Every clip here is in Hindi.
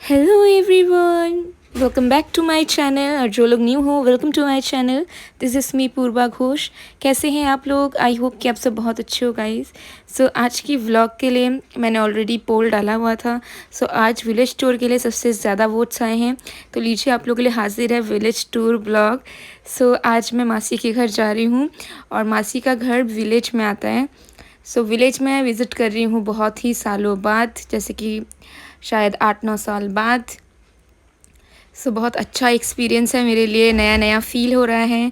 Hello everyone, welcome back to my channel. और जो लोग न्यू हो, welcome to my channel. This is me Purva Ghosh. कैसे हैं आप लोग? आई होप कि आप सब बहुत अच्छे हो गाइस। सो आज की व्लॉग के लिए मैंने ऑलरेडी पोल डाला हुआ था। सो आज विलेज टूर के लिए सबसे ज़्यादा वोट्स आए हैं, तो लीजिए आप लोगों के लिए हाजिर है विलेज टूर ब्लॉग। सो आज मैं मासी के घर जा रही हूँ और मासी का घर विलेज में आता है। सो विलेज में विज़िट कर रही हूँ बहुत ही सालों बाद, जैसे कि शायद 8-9 साल बाद। सो बहुत अच्छा एक्सपीरियंस है मेरे लिए, नया नया फ़ील हो रहा है।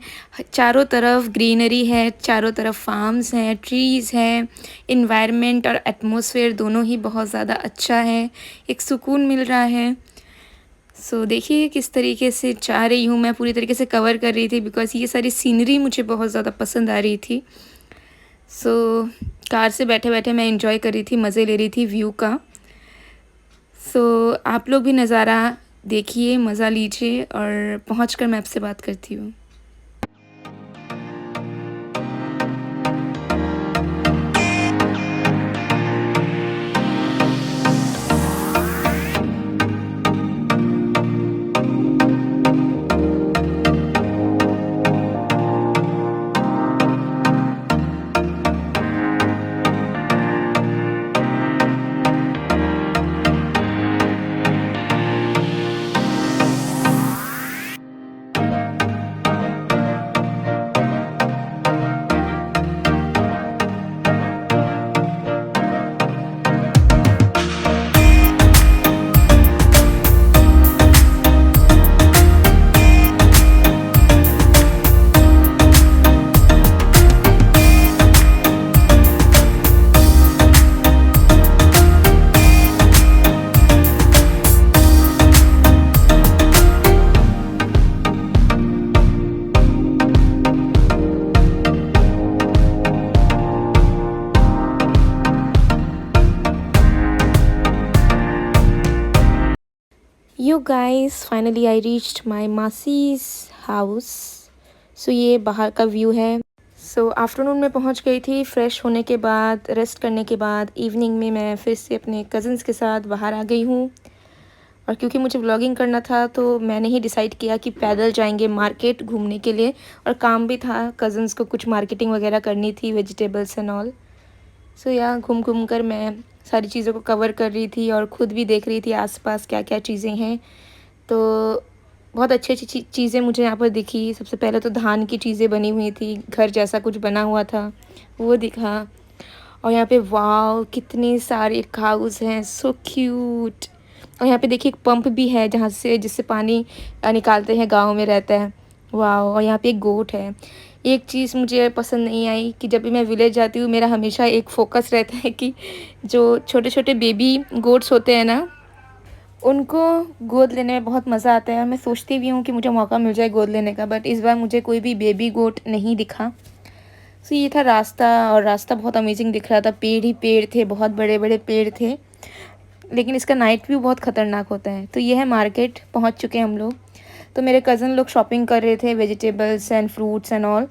चारों तरफ ग्रीनरी है, चारों तरफ फार्म्स हैं, ट्रीज़ हैं। इन्वायरमेंट और एटमॉस्फेयर दोनों ही बहुत ज़्यादा अच्छा है, एक सुकून मिल रहा है। सो देखिए किस तरीके से जा रही हूँ मैं, पूरी तरीके से कवर कर रही थी बिकॉज़ ये सारी सीनरी मुझे बहुत ज़्यादा पसंद आ रही थी। सो कार से बैठे बैठे मैं इंजॉय कर रही थी, मज़े ले रही थी व्यू का। सो आप लोग भी नज़ारा देखिए, मज़ा लीजिए और पहुंचकर मैं आपसे बात करती हूँ। You guys, finally I reached my मासी's house. सो ये बाहर का व्यू है। सो आफ्टरनून में पहुंच गई थी, फ्रेश होने के बाद, रेस्ट करने के बाद इवनिंग में मैं फिर से अपने कज़न्स के साथ बाहर आ गई हूँ। और क्योंकि मुझे व्लॉगिंग करना था तो मैंने ही डिसाइड किया कि पैदल जाएंगे मार्केट घूमने के लिए। और काम भी था, कज़न्स को कुछ मार्केटिंग वगैरह करनी थी, वेजिटेबल्स एंड ऑल। सो यहाँ घूम घूम कर मैं सारी चीज़ों को कवर कर रही थी और ख़ुद भी देख रही थी आसपास क्या क्या चीज़ें हैं। तो बहुत अच्छी अच्छी चीज़ें मुझे यहाँ पर दिखी। सबसे पहले तो धान की चीज़ें बनी हुई थी, घर जैसा कुछ बना हुआ था, वो दिखा। और यहाँ पे वाव कितने सारे काउज़ हैं, सो क्यूट। और यहाँ पे देखिए एक पंप भी है जहाँ से जिससे पानी निकालते हैं, गांव में रहता है। वाव। और यहाँ पे एक गोट है। एक चीज़ मुझे पसंद नहीं आई कि जब भी मैं विलेज जाती हूँ मेरा हमेशा एक फ़ोकस रहता है कि जो छोटे छोटे बेबी गोट्स होते हैं ना, उनको गोद लेने में बहुत मज़ा आता है। और मैं सोचती भी हूँ कि मुझे मौका मिल जाए गोद लेने का, बट इस बार मुझे कोई भी बेबी गोट नहीं दिखा। सो ये था रास्ता, और रास्ता बहुत अमेजिंग दिख रहा था। पेड़ ही पेड़ थे, बहुत बड़े बड़े पेड़ थे, लेकिन इसका नाइट व्यू बहुत ख़तरनाक होता है। तो ये है मार्केट, पहुँच चुके हैं हम लोग। तो मेरे कज़न लोग शॉपिंग कर रहे थे, vegetables and fruits and all.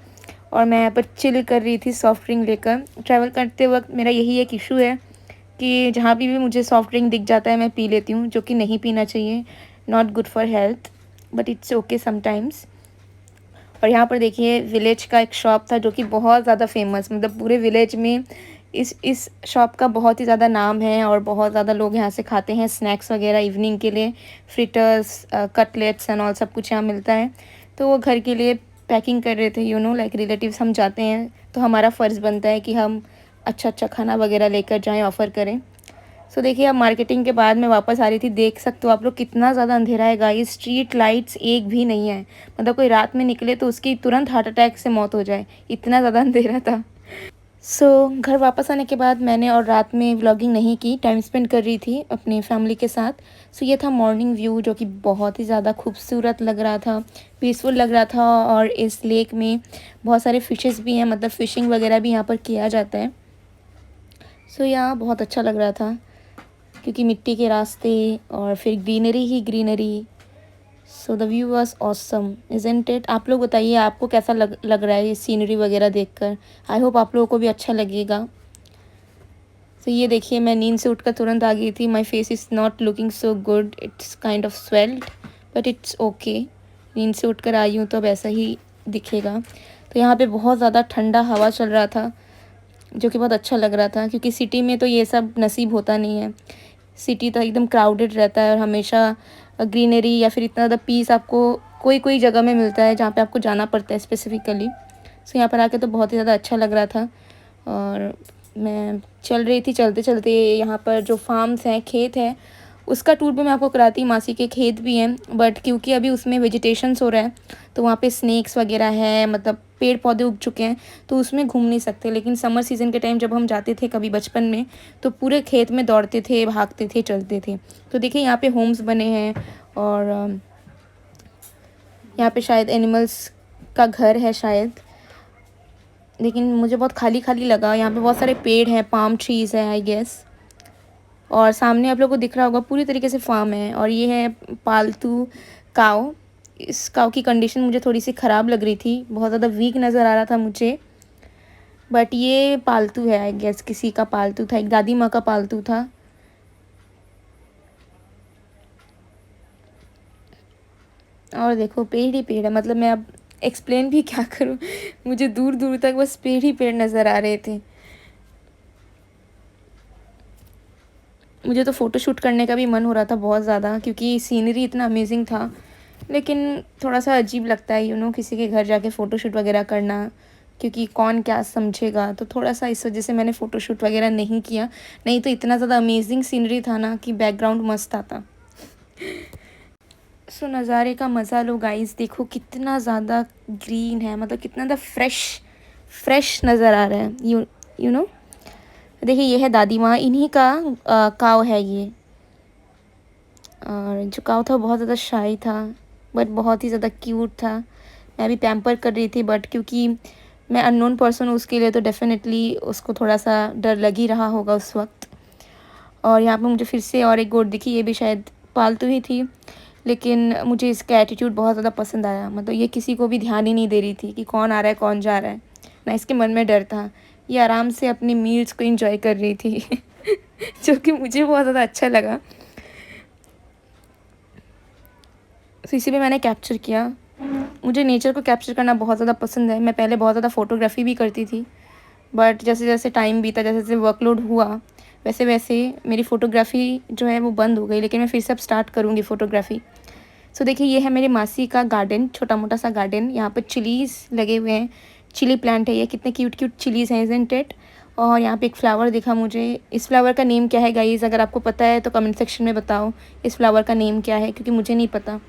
और मैं यहाँ पर चिल कर रही थी सॉफ्ट ड्रिंक लेकर। ट्रैवल करते वक्त मेरा यही एक इशू है कि जहाँ भी मुझे सॉफ्ट ड्रिंक दिख जाता है मैं पी लेती हूँ, जो कि नहीं पीना चाहिए, not good for health, but it's okay sometimes. और यहाँ पर देखिए विलेज का एक शॉप था जो कि बहुत ज़्यादा फेमस, मतलब पूरे विलेज में इस शॉप का बहुत ही ज़्यादा नाम है और बहुत ज़्यादा लोग यहाँ से खाते हैं स्नैक्स वगैरह इवनिंग के लिए। फ्रिटर्स, कटलेट्स एंड ऑल सब कुछ यहाँ मिलता है। तो वो घर के लिए पैकिंग कर रहे थे, यू नो, लाइक रिलेटिव्स हम जाते हैं तो हमारा फ़र्ज़ बनता है कि हम अच्छा अच्छा खाना वगैरह लेकर जाएं, ऑफ़र करें। सो देखिए अब मार्केटिंग के बाद मैं वापस आ रही थी, देख सकते हो आप लोग कितना ज़्यादा अंधेरा है गाइस। स्ट्रीट लाइट्स एक भी नहीं है, मतलब कोई रात में निकले तो उसकी तुरंत हार्ट अटैक से मौत हो जाए, इतना ज़्यादा अंधेरा था। सो घर वापस आने के बाद मैंने और रात में व्लॉगिंग नहीं की, टाइम स्पेंड कर रही थी अपनी फैमिली के साथ। सो ये था मॉर्निंग व्यू जो कि बहुत ही ज़्यादा खूबसूरत लग रहा था, पीसफुल लग रहा था। और इस लेक में बहुत सारे फ़िशेस भी हैं, मतलब फ़िशिंग वगैरह भी यहाँ पर किया जाता है। सो यहाँ बहुत अच्छा लग रहा था क्योंकि मिट्टी के रास्ते और फिर greenery he greenery. So the view was awesome, isn't it? आप लोग बताइए आपको कैसा लग रहा है ये सीनरी वगैरह देखकर। आई होप आप लोगों को भी अच्छा लगेगा। तो ये देखिए मैं नींद से उठकर तुरंत आ गई थी। My face is not looking so good, it's kind of swelled but it's okay. नींद से उठकर आई हूँ तो अब ऐसा ही दिखेगा। तो यहाँ पे बहुत ज़्यादा ठंडा हवा चल रहा था जो कि बहुत अच्छा लग रहा था, क्योंकि सिटी में तो ये सब नसीब होता नहीं है। सिटी तो एकदम क्राउडेड रहता है और हमेशा ग्रीनरी या फिर इतना ज़्यादा पीस आपको कोई कोई जगह में मिलता है जहाँ पे आपको जाना पड़ता है स्पेसिफ़िकली। सो यहाँ पर आके तो बहुत ही ज़्यादा अच्छा लग रहा था। और मैं चल रही थी, चलते चलते यहाँ पर जो फार्म्स हैं, खेत हैं, उसका टूर भी मैं आपको कराती। मासी के खेत भी हैं, बट क्योंकि अभी उसमें वेजिटेशंस हो रहा है तो वहाँ पे स्नेक्स वगैरह है, मतलब पेड़ पौधे उग चुके हैं तो उसमें घूम नहीं सकते। लेकिन समर सीज़न के टाइम जब हम जाते थे कभी बचपन में तो पूरे खेत में दौड़ते थे, भागते थे, चलते थे। तो देखिए यहाँ पे होम्स बने हैं और यहाँ पे शायद एनिमल्स का घर है शायद, लेकिन मुझे बहुत खाली खाली लगा। यहाँ पे बहुत सारे पेड़ हैं, पाम ट्रीज़ है आई गेस। और सामने आप लोगों को दिख रहा होगा पूरी तरीके से फार्म है। और ये है पालतू काव। इस काव की कंडीशन मुझे थोड़ी सी ख़राब लग रही थी, बहुत ज़्यादा वीक नज़र आ रहा था मुझे, बट ये पालतू है आई गेस, किसी का पालतू था, एक दादी माँ का पालतू था। और देखो पेड़ ही पेड़ है, मतलब मैं अब एक्सप्लेन भी क्या करूँ मुझे दूर दूर तक बस पेड़ ही पेड़ नज़र आ रहे थे। मुझे तो फ़ोटो शूट करने का भी मन हो रहा था बहुत ज़्यादा, क्योंकि सीनरी इतना अमेजिंग था। लेकिन थोड़ा सा अजीब लगता है किसी के घर जाके फ़ोटो शूट वगैरह करना, क्योंकि कौन क्या समझेगा। तो थोड़ा सा इस वजह से मैंने फ़ोटो शूट वगैरह नहीं किया। नहीं तो इतना ज़्यादा अमेजिंग सीनरी था ना कि बैकग्राउंड मस्त आता। सो नज़ारे का मज़ा लो गाइस, देखो कितना ज़्यादा ग्रीन है, मतलब कितना ज़्यादा फ्रेश नज़र आ रहा है। यू नो देखिए ये है दादी माँ, इन्हीं का काव है ये। और जो काव था बहुत ज़्यादा शाई था बट बहुत ही ज़्यादा क्यूट था। मैं भी पैम्पर कर रही थी, बट क्योंकि मैं अननोन पर्सन हूँ उसके लिए तो डेफिनेटली उसको थोड़ा सा डर लग ही रहा होगा उस वक्त। और यहाँ पे मुझे फिर से और एक गोट दिखी, ये भी शायद पालतू ही थी, लेकिन मुझे इसका एटीट्यूड बहुत ज़्यादा पसंद आया। मतलब ये किसी को भी ध्यान ही नहीं दे रही थी कि कौन आ रहा है कौन जा रहा है, ना इसके मन में डर था। ये आराम से अपनी मील्स को एंजॉय कर रही थी जो कि मुझे बहुत ज़्यादा अच्छा लगा। तो इसी में मैंने कैप्चर किया। मुझे नेचर को कैप्चर करना बहुत ज़्यादा पसंद है। मैं पहले बहुत ज़्यादा फ़ोटोग्राफी भी करती थी, बट जैसे जैसे टाइम बीता, जैसे जैसे वर्कलोड हुआ, वैसे वैसे मेरी फ़ोटोग्राफ़ी जो है वो बंद हो गई। लेकिन मैं फिर से अब स्टार्ट करूँगी फ़ोटोग्राफ़ी। सो देखिए ये है मेरी मासी का गार्डन, छोटा मोटा सा गार्डन। यहाँ पर चिलीज़ लगे हुए हैं, चिली प्लांट है ये, कितने क्यूट क्यूट चिलीज़ हैं, इज़न्ट इट। और यहाँ पे एक फ्लावर दिखा मुझे। इस फ्लावर का नेम क्या है गाइज़, अगर आपको पता है तो कमेंट सेक्शन में बताओ इस फ्लावर का नेम क्या है, क्योंकि मुझे नहीं पता।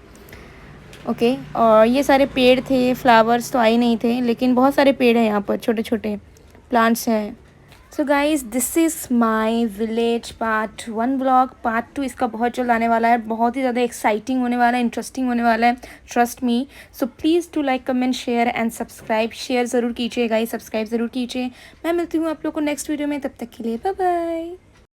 ओके और ये सारे पेड़ थे, फ्लावर्स तो आए नहीं थे, लेकिन बहुत सारे पेड़ हैं यहाँ पर, छोटे छोटे प्लांट्स हैं। So guys this is my village part 1 blog. Part 2 इसका बहुत जल्द आने वाला है, बहुत ही ज़्यादा एक्साइटिंग होने वाला है, इंटरेस्टिंग होने वाला है, trust me. So please to like comment share and subscribe. Share ज़रूर कीजिए गाइस, सब्सक्राइब ज़रूर कीजिए। मैं मिलती हूँ आप लोग को नेक्स्ट वीडियो में, तब तक के लिए बाय बाय।